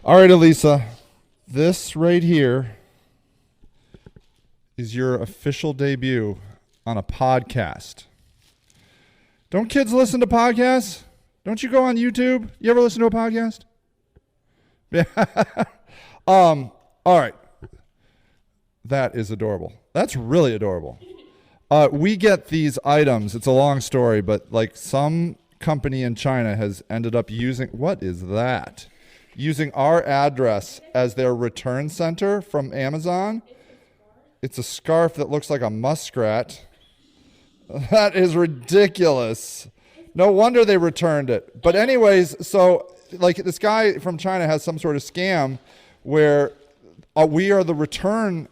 All right, Lysa, this right here is your official debut on a podcast. Don't kids listen to podcasts? Don't you go on YouTube? You ever listen to a podcast? Yeah. All right. That is adorable. That's really adorable. We get these items. It's a long story, but like some company in China has ended up using, what is that? Using our address as their return center from Amazon. It's a scarf that looks like a muskrat. That is ridiculous. No wonder they returned it. But anyways, so like this guy from China has some sort of scam where we are the return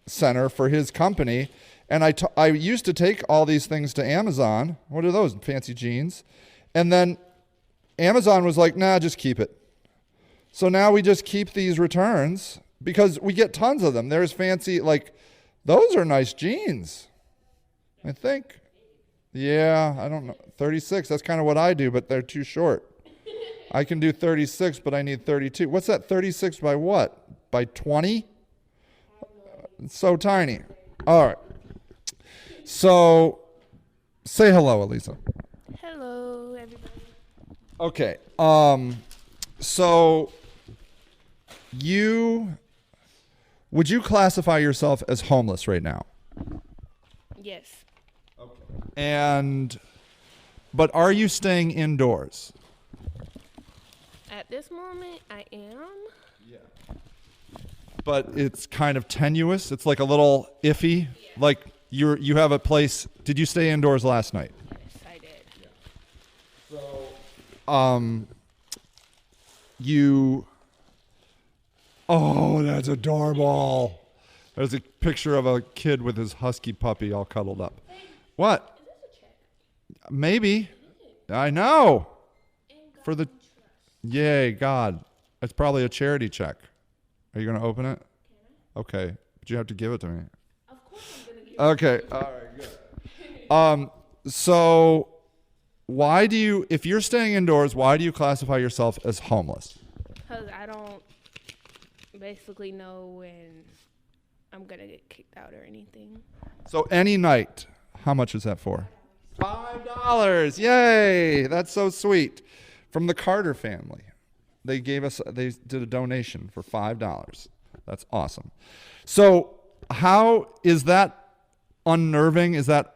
center for his company. And I used to take all these things to Amazon. What are those? Fancy jeans. And then Amazon was like, nah, just keep it. So now we just keep these returns because we get tons of them. There's fancy, like, those are nice jeans, I think. Yeah, I don't know. 36, that's kind of what I do, but they're too short. I can do 36, but I need 32. What's that, 36 by what? By 20? It's so tiny. All right. So, say hello, Lysa. Hello, everybody. Okay. So, would you classify yourself as homeless right now? Yes. Okay. But are you staying indoors? At this moment, I am. Yeah. But it's kind of tenuous. It's like a little iffy. Yeah. Like you have a place. Did you stay indoors last night? Yes, I did. Yeah. So, oh, that's adorable. There's a picture of a kid with his husky puppy all cuddled up. What? Is this a check? Maybe. I know. For the yay, God. It's probably a charity check. Are you going to open it? Okay. But you have to give it to me. Of course I'm going to give it. Okay. All right, good. So why do you, if you're staying indoors, why do you classify yourself as homeless? Because I don't basically know when I'm going to get kicked out or anything. So any night, how much is that for? $5. Yay. That's so sweet. From the Carter family. They did a donation for $5. That's awesome. So how is that unnerving? Is that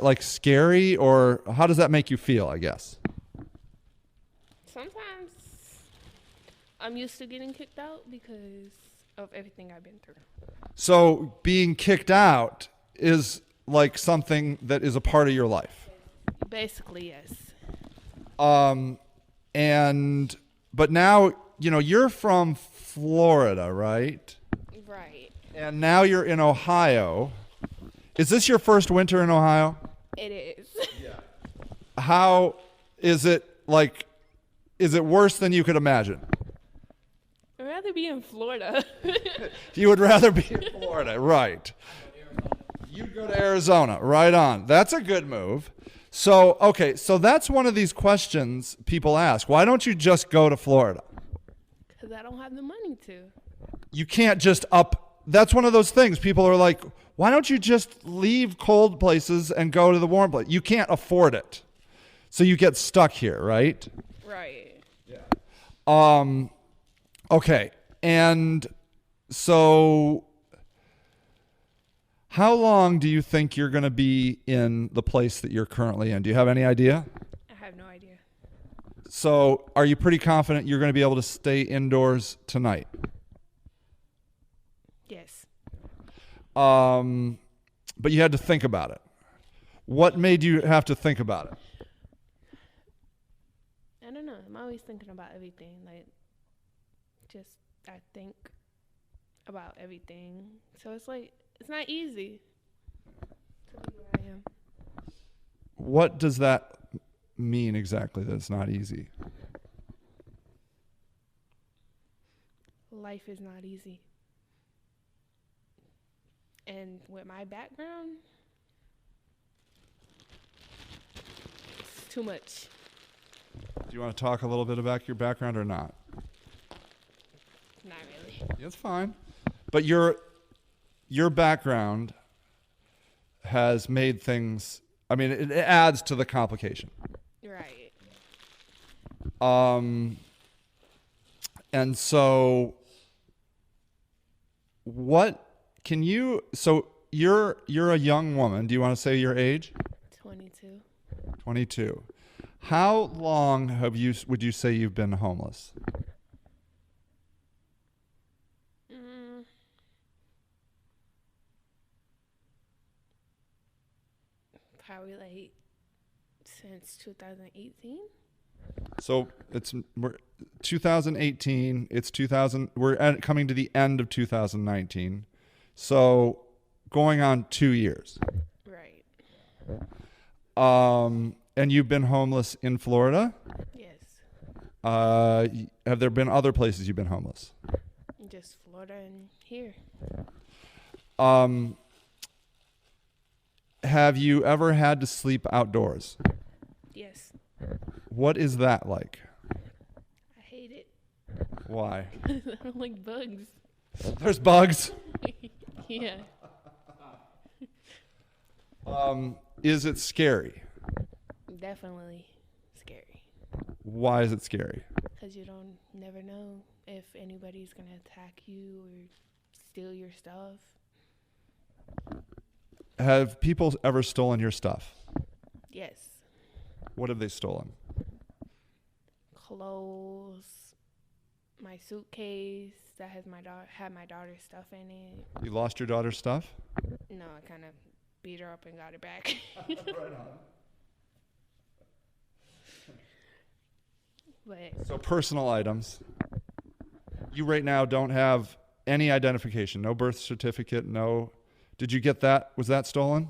like scary, or how does that make you feel, I guess? Sometimes I'm used to getting kicked out because of everything I've been through. So being kicked out is like something that is a part of your life. Basically, yes. But now, you're from Florida, right? Right. And now you're in Ohio. Is this your first winter in Ohio? It is. Yeah. How is it like? Is it worse than you could imagine? I'd rather be in Florida. You would rather be in Florida, right? You'd go to Arizona, right on. That's a good move. So, okay, so that's one of these questions people ask. Why don't you just go to Florida? Because I don't have the money to. You can't just that's one of those things. People are like, why don't you just leave cold places and go to the warm place? You can't afford it. So you get stuck here, right? Right. Yeah. Okay. And so how long do you think you're going to be in the place that you're currently in? Do you have any idea? I have no idea. So are you pretty confident you're going to be able to stay indoors tonight? Yes. But you had to think about it. What made you have to think about it? I don't know. I'm always thinking about everything. I think about everything. So it's like, it's not easy to be where I am. What does that mean exactly, that it's not easy? Life is not easy. And with my background, it's too much. Do you want to talk a little bit about your background or not? It's fine. But your background has made things, I mean, it adds to the complication. Right. And so so you're a young woman. Do you want to say your age? 22. 22. How long would you say you've been homeless? Probably like since 2018. So we're 2018. It's 2000. Coming to the end of 2019. So going on 2 years. Right. And you've been homeless in Florida? Yes. Have there been other places you've been homeless? Just Florida and here. Have you ever had to sleep outdoors? Yes. What is that like? I hate it. Why? I don't like bugs. There's bugs. Yeah. Is it scary? Definitely scary. Why is it scary? Because you don't never know if anybody's going to attack you or steal your stuff. Have people ever stolen your stuff? Yes. What have they stolen? Clothes, my suitcase that has had my daughter's stuff in it. You lost your daughter's stuff? No, I kind of beat her up and got it back. Right on. But So personal items. You right now don't have any identification, no birth certificate, no. Did you get that? Was that stolen?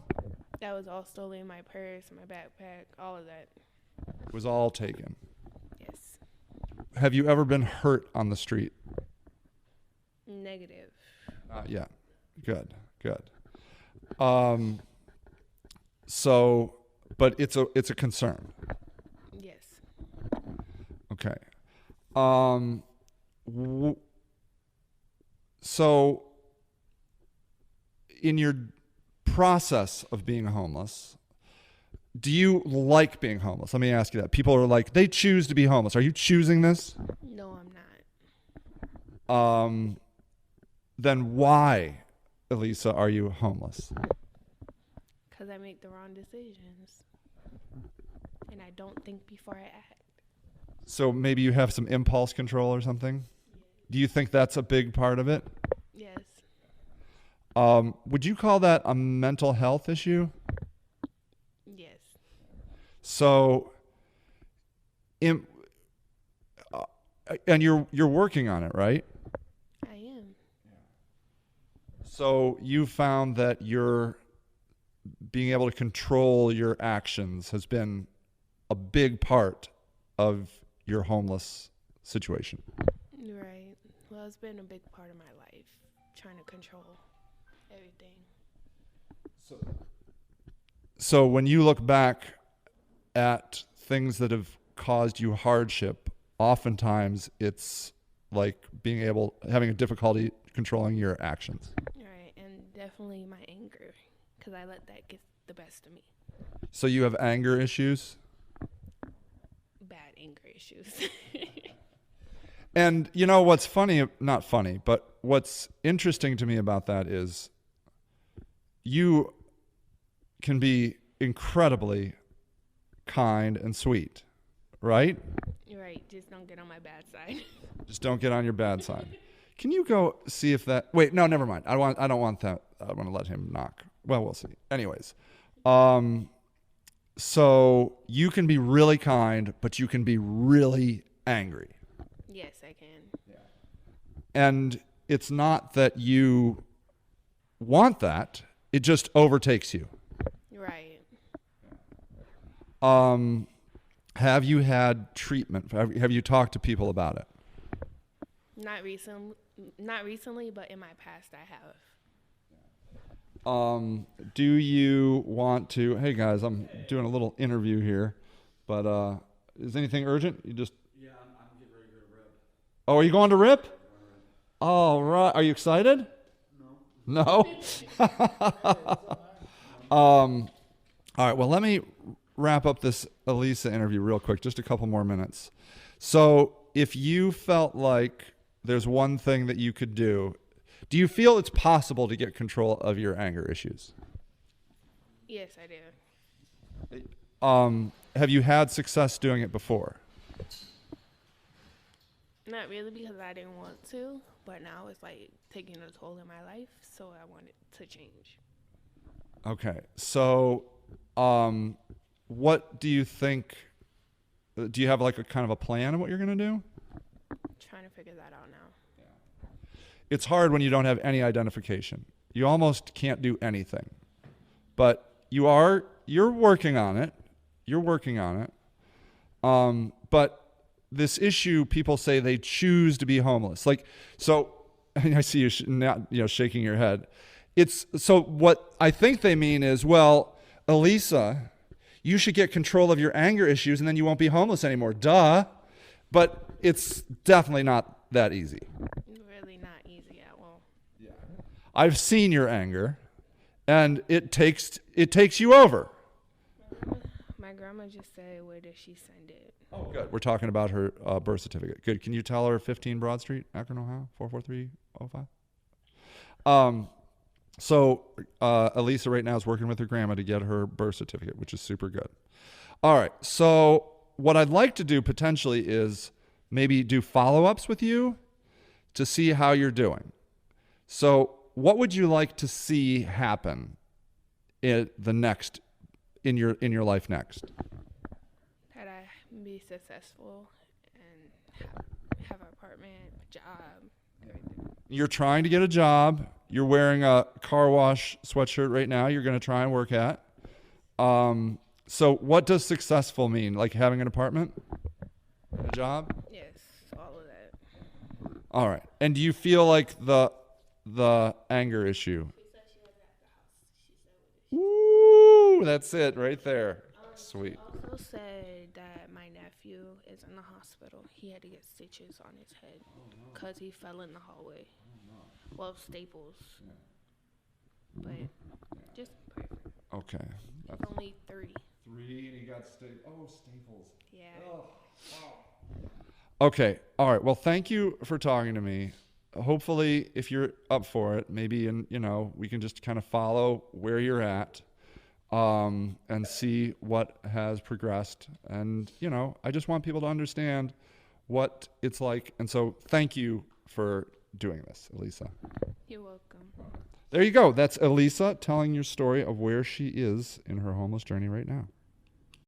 that was all stolen. My purse, my backpack, all of that. It was all taken. Yes. Have Have you ever been hurt on the street? Negative. Not yet. Good. So, but it's a concern. Yes. Okay. So, in your process of being homeless, do you like being homeless? Let me ask you that. People are like, they choose to be homeless. Are you choosing this? No, I'm not. Then why, Lysa, are you homeless? Because I make the wrong decisions. And I don't think before I act. So maybe you have some impulse control or something? Do you think that's a big part of it? Yes. Would you call that a mental health issue? Yes. So, and you're working on it, right? I am. So you found that you're being able to control your actions has been a big part of your homeless situation. Right. Well, it's been a big part of my life, trying to control everything. So when you look back at things that have caused you hardship, oftentimes it's like having a difficulty controlling your actions. Right. And definitely my anger, because I let that get the best of me. So you have anger issues? Bad anger issues. And you know what's funny, not funny, but what's interesting to me about that is you can be incredibly kind and sweet, right? Right. Just don't get on my bad side. Just don't get on your bad side. Can you go see if that? Wait, no, never mind. I don't want that. I want to let him knock. Well, we'll see. Anyways, so you can be really kind, but you can be really angry. Yes, I can. And it's not that you want that; it just overtakes you. Right. Have you had treatment? Have you talked to people about it? Not recently, but in my past I have. Do you want to? Hey guys, I'm doing a little interview here, but is anything urgent? You just. Yeah, I'm getting ready to go to RIP. Oh, are you going to RIP? All right. Are you excited? No. All right. Well, let me wrap up this Lysa interview real quick. Just a couple more minutes. So, if you felt like there's one thing that you could do you feel it's possible to get control of your anger issues? Yes, I do. Have you had success doing it before? Not really, because I didn't want to, but now it's like taking a toll in my life, so I want it to change. Okay. So, what do you think? Do you have like a kind of a plan of what you're going to do? Trying to figure that out now. It's hard when you don't have any identification. You almost can't do anything. But you're working on it. You're working on it. But this issue, people say they choose to be homeless. Like, so I see you shaking your head. So what I think they mean is, well, Lysa, you should get control of your anger issues and then you won't be homeless anymore. Duh. But it's definitely not that easy. Really not easy at all. Yeah. I've seen your anger, and it takes you over. My grandma just said, where did she send it? Oh, good. We're talking about her birth certificate. Good. Can you tell her 15 Broad Street, Akron, Ohio, 44305? So Lysa right now is working with her grandma to get her birth certificate, which is super good. All right. So what I'd like to do potentially is maybe do follow-ups with you to see how you're doing. So what would you like to see happen in your life next? That I be successful and have an apartment, job, everything. You're trying to get a job. You're wearing a car wash sweatshirt right now. You're going to try and work at. So what does successful mean? Like having an apartment? A job? Yes, all of that. All right. And do you feel like the anger issue? Woo! That's it right there. Sweet. Also said that my nephew is in the hospital. He had to get stitches on his head because he fell in the hallway. Well, staples. But just pray for him. Okay. He's only 3. 3 and he got staples. Yeah. Oh, wow. Okay. All right. Well, thank you for talking to me. Hopefully, if you're up for it, maybe we can just kind of follow where you're at, and see what has progressed. And I just want people to understand what it's like. And so, thank you for doing this, Lysa. You're welcome. There you go. That's Lysa telling your story of where she is in her homeless journey right now.